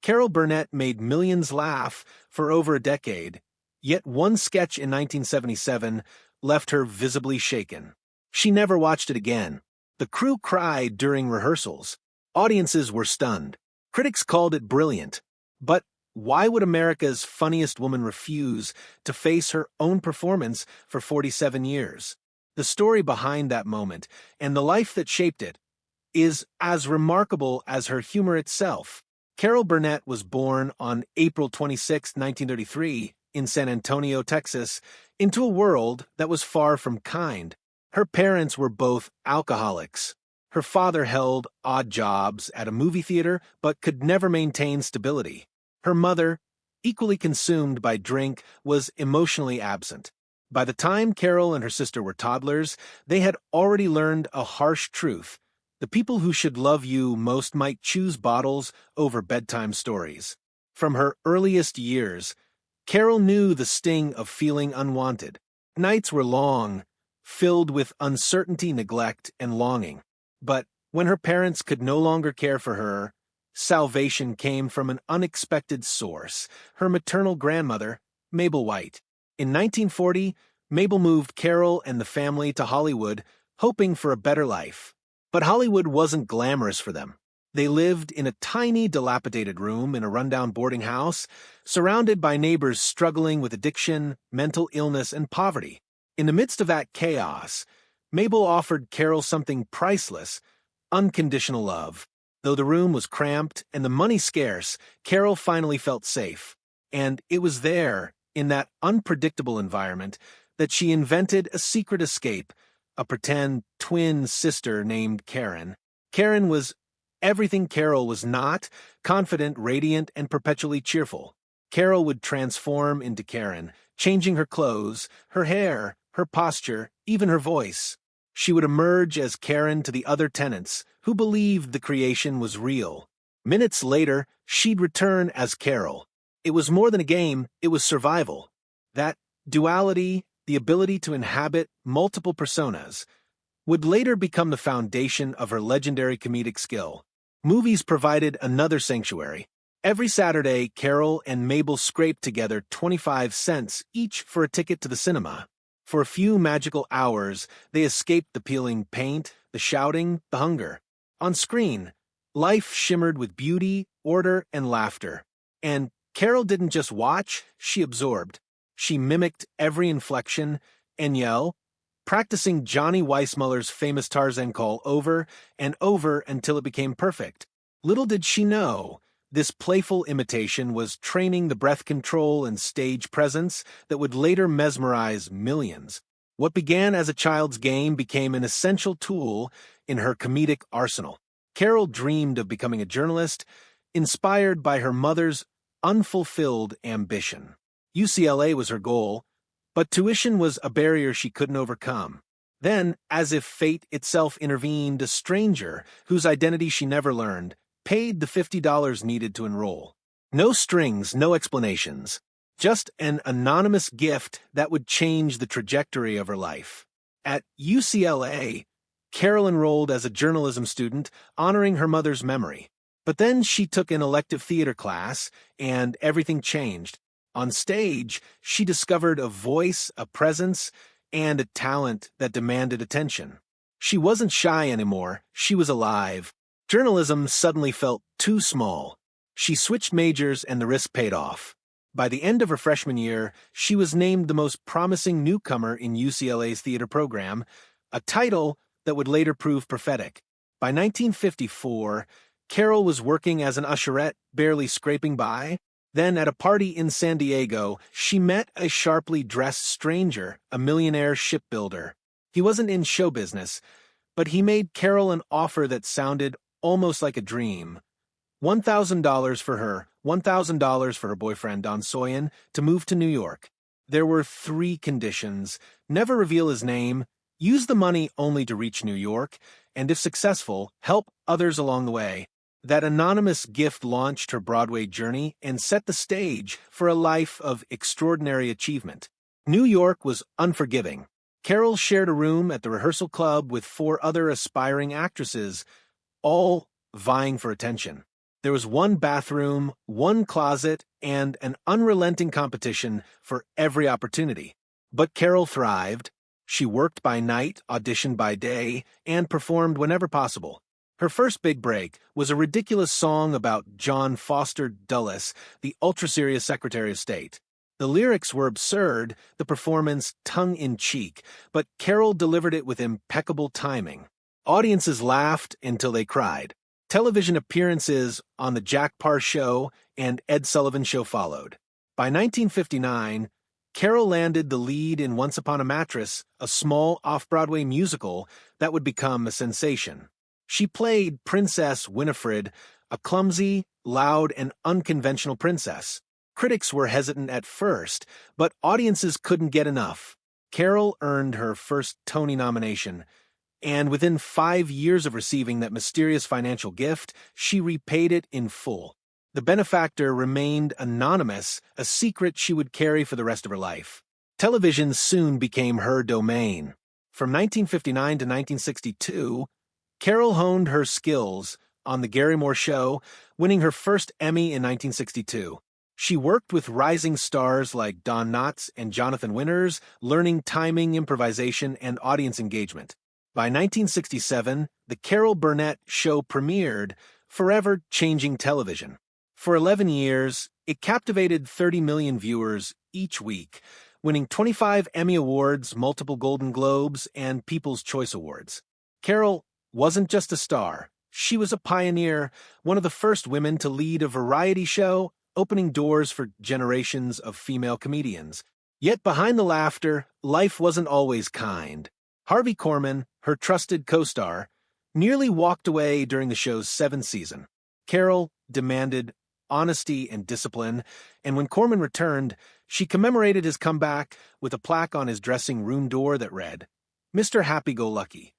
Carol Burnett made millions laugh for over a decade, yet one sketch in 1977 left her visibly shaken. She never watched it again. The crew cried during rehearsals. Audiences were stunned. Critics called it brilliant. But why would America's funniest woman refuse to face her own performance for 47 years? The story behind that moment, and the life that shaped it, is as remarkable as her humor itself. Carol Burnett was born on April 26, 1933, in San Antonio, Texas, into a world that was far from kind. Her parents were both alcoholics. Her father held odd jobs at a movie theater but could never maintain stability. Her mother, equally consumed by drink, was emotionally absent. By the time Carol and her sister were toddlers, they had already learned a harsh truth. The people who should love you most might choose bottles over bedtime stories. From her earliest years, Carol knew the sting of feeling unwanted. Nights were long, filled with uncertainty, neglect, and longing. But when her parents could no longer care for her, salvation came from an unexpected source: her maternal grandmother, Mabel White. In 1940, Mabel moved Carol and the family to Hollywood, hoping for a better life. But Hollywood wasn't glamorous for them. They lived in a tiny, dilapidated room in a rundown boarding house, surrounded by neighbors struggling with addiction, mental illness, and poverty. In the midst of that chaos, Mabel offered Carol something priceless: unconditional love. Though the room was cramped and the money scarce, Carol finally felt safe. And it was there, in that unpredictable environment, that she invented a secret escape: a pretend twin sister named Karen. Karen was everything Carol was not: confident, radiant, and perpetually cheerful. Carol would transform into Karen, changing her clothes, her hair, her posture, even her voice. She would emerge as Karen to the other tenants, who believed the creation was real. Minutes later, she'd return as Carol. It was more than a game, it was survival. That duality, the ability to inhabit multiple personas, would later become the foundation of her legendary comedic skill. Movies provided another sanctuary. Every Saturday, Carol and Mabel scraped together 25 cents each for a ticket to the cinema. For a few magical hours, they escaped the peeling paint, the shouting, the hunger. On screen, life shimmered with beauty, order, and laughter. And Carol didn't just watch, she absorbed. She mimicked every inflection and yell, practicing Johnny Weissmuller's famous Tarzan call over and over until it became perfect. Little did she know, this playful imitation was training the breath control and stage presence that would later mesmerize millions. What began as a child's game became an essential tool in her comedic arsenal. Carol dreamed of becoming a journalist, inspired by her mother's unfulfilled ambition. UCLA was her goal, but tuition was a barrier she couldn't overcome. Then, as if fate itself intervened, a stranger, whose identity she never learned, paid the $50 needed to enroll. No strings, no explanations. Just an anonymous gift that would change the trajectory of her life. At UCLA, Carol enrolled as a journalism student, honoring her mother's memory. But then she took an elective theater class, and everything changed. On stage, she discovered a voice, a presence, and a talent that demanded attention. She wasn't shy anymore, she was alive. Journalism suddenly felt too small. She switched majors and the risk paid off. By the end of her freshman year, she was named the most promising newcomer in UCLA's theater program, a title that would later prove prophetic. By 1954, Carol was working as an usherette, barely scraping by. Then, at a party in San Diego, she met a sharply dressed stranger, a millionaire shipbuilder. He wasn't in show business, but he made Carol an offer that sounded almost like a dream. $1,000 for her, $1,000 for her boyfriend, Don Soyan, to move to New York. There were 3 conditions: never reveal his name, use the money only to reach New York, and if successful, help others along the way. That anonymous gift launched her Broadway journey and set the stage for a life of extraordinary achievement. New York was unforgiving. Carol shared a room at the rehearsal club with 4 other aspiring actresses, all vying for attention. There was one bathroom, one closet, and an unrelenting competition for every opportunity. But Carol thrived. She worked by night, auditioned by day, and performed whenever possible. Her first big break was a ridiculous song about John Foster Dulles, the ultra-serious Secretary of State. The lyrics were absurd, the performance tongue-in-cheek, but Carol delivered it with impeccable timing. Audiences laughed until they cried. Television appearances on The Jack Paar Show and Ed Sullivan Show followed. By 1959, Carol landed the lead in Once Upon a Mattress, a small off-Broadway musical that would become a sensation. She played Princess Winifred, a clumsy, loud, and unconventional princess. Critics were hesitant at first, but audiences couldn't get enough. Carol earned her first Tony nomination, and within 5 years of receiving that mysterious financial gift, she repaid it in full. The benefactor remained anonymous, a secret she would carry for the rest of her life. Television soon became her domain. From 1959 to 1962, Carol honed her skills on The Gary Moore Show, winning her first Emmy in 1962. She worked with rising stars like Don Knotts and Jonathan Winters, learning timing, improvisation, and audience engagement. By 1967, the Carol Burnett Show premiered, forever changing television. For 11 years, it captivated 30 million viewers each week, winning 25 Emmy Awards, multiple Golden Globes, and People's Choice Awards. Carol wasn't just a star. She was a pioneer, one of the first women to lead a variety show, opening doors for generations of female comedians. Yet behind the laughter, life wasn't always kind. Harvey Korman, her trusted co-star, nearly walked away during the show's 7th season. Carol demanded honesty and discipline, and when Korman returned, she commemorated his comeback with a plaque on his dressing room door that read, "Mr. Happy-Go-Lucky."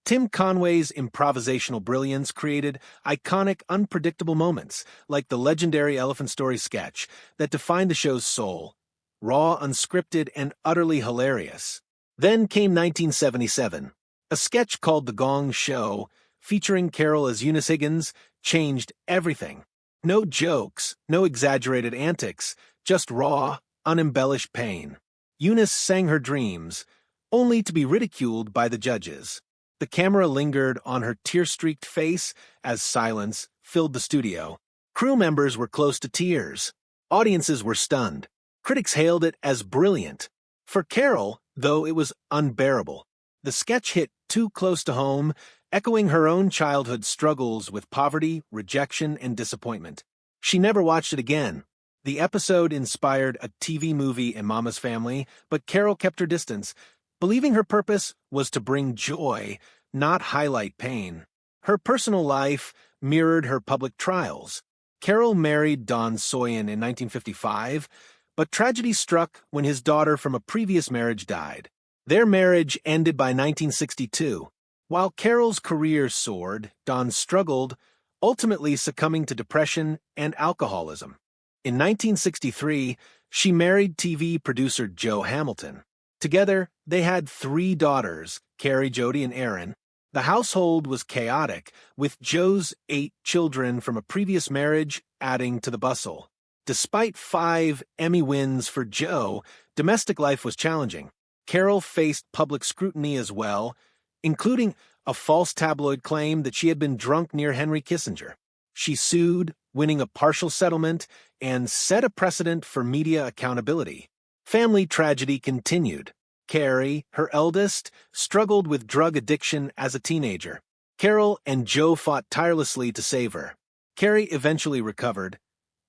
Tim Conway's improvisational brilliance created iconic, unpredictable moments, like the legendary Elephant Story sketch that defined the show's soul. Raw, unscripted, and utterly hilarious. Then came 1977. A sketch called The Gong Show, featuring Carol as Eunice Higgins, changed everything. No jokes, no exaggerated antics, just raw, unembellished pain. Eunice sang her dreams, only to be ridiculed by the judges. The camera lingered on her tear-streaked face as silence filled the studio. Crew members were close to tears. Audiences were stunned. Critics hailed it as brilliant. For Carol, though, it was unbearable. The sketch hit too close to home, echoing her own childhood struggles with poverty, rejection, and disappointment. She never watched it again. The episode inspired a TV movie in Mama's Family, but Carol kept her distance, believing her purpose was to bring joy, not highlight pain. Her personal life mirrored her public trials. Carol married Don Soyen in 1955, but tragedy struck when his daughter from a previous marriage died. Their marriage ended by 1962. While Carol's career soared, Don struggled, ultimately succumbing to depression and alcoholism. In 1963, she married TV producer Joe Hamilton. Together, they had 3 daughters, Carrie, Jody, and Erin. The household was chaotic, with Joe's 8 children from a previous marriage adding to the bustle. Despite 5 Emmy wins for Joe, domestic life was challenging. Carol faced public scrutiny as well, including a false tabloid claim that she had been drunk near Henry Kissinger. She sued, winning a partial settlement, and set a precedent for media accountability. Family tragedy continued. Carrie, her eldest, struggled with drug addiction as a teenager. Carol and Joe fought tirelessly to save her. Carrie eventually recovered,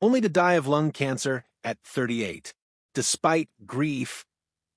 only to die of lung cancer at 38. Despite grief,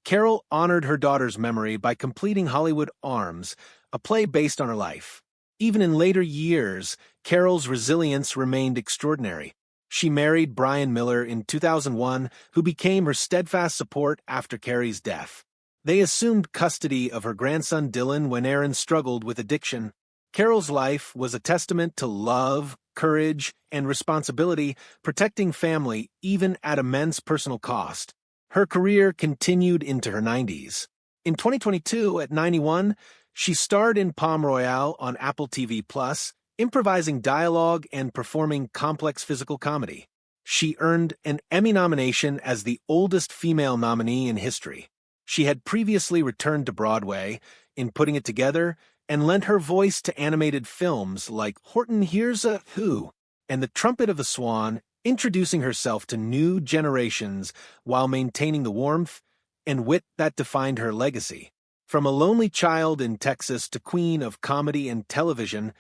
Carol honored her daughter's memory by completing Hollywood Arms, a play based on her life. Even in later years, Carol's resilience remained extraordinary. She married Brian Miller in 2001, who became her steadfast support after Carrie's death. They assumed custody of her grandson Dylan when Aaron struggled with addiction. Carol's life was a testament to love, courage, and responsibility, protecting family even at immense personal cost. Her career continued into her 90s. In 2022, at 91, she starred in Palm Royale on Apple TV+, improvising dialogue and performing complex physical comedy. She earned an Emmy nomination as the oldest female nominee in history. She had previously returned to Broadway in Putting It Together and lent her voice to animated films like Horton Hears a Who and The Trumpet of the Swan, introducing herself to new generations while maintaining the warmth and wit that defined her legacy. From a lonely child in Texas to queen of comedy and television,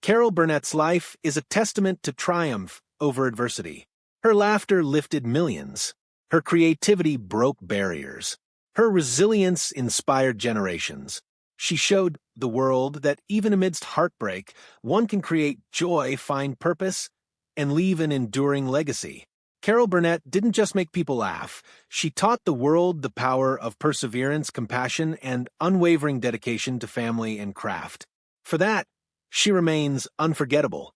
Carol Burnett's life is a testament to triumph over adversity. Her laughter lifted millions. Her creativity broke barriers. Her resilience inspired generations. She showed the world that even amidst heartbreak, one can create joy, find purpose, and leave an enduring legacy. Carol Burnett didn't just make people laugh. She taught the world the power of perseverance, compassion, and unwavering dedication to family and craft. For that, she remains unforgettable.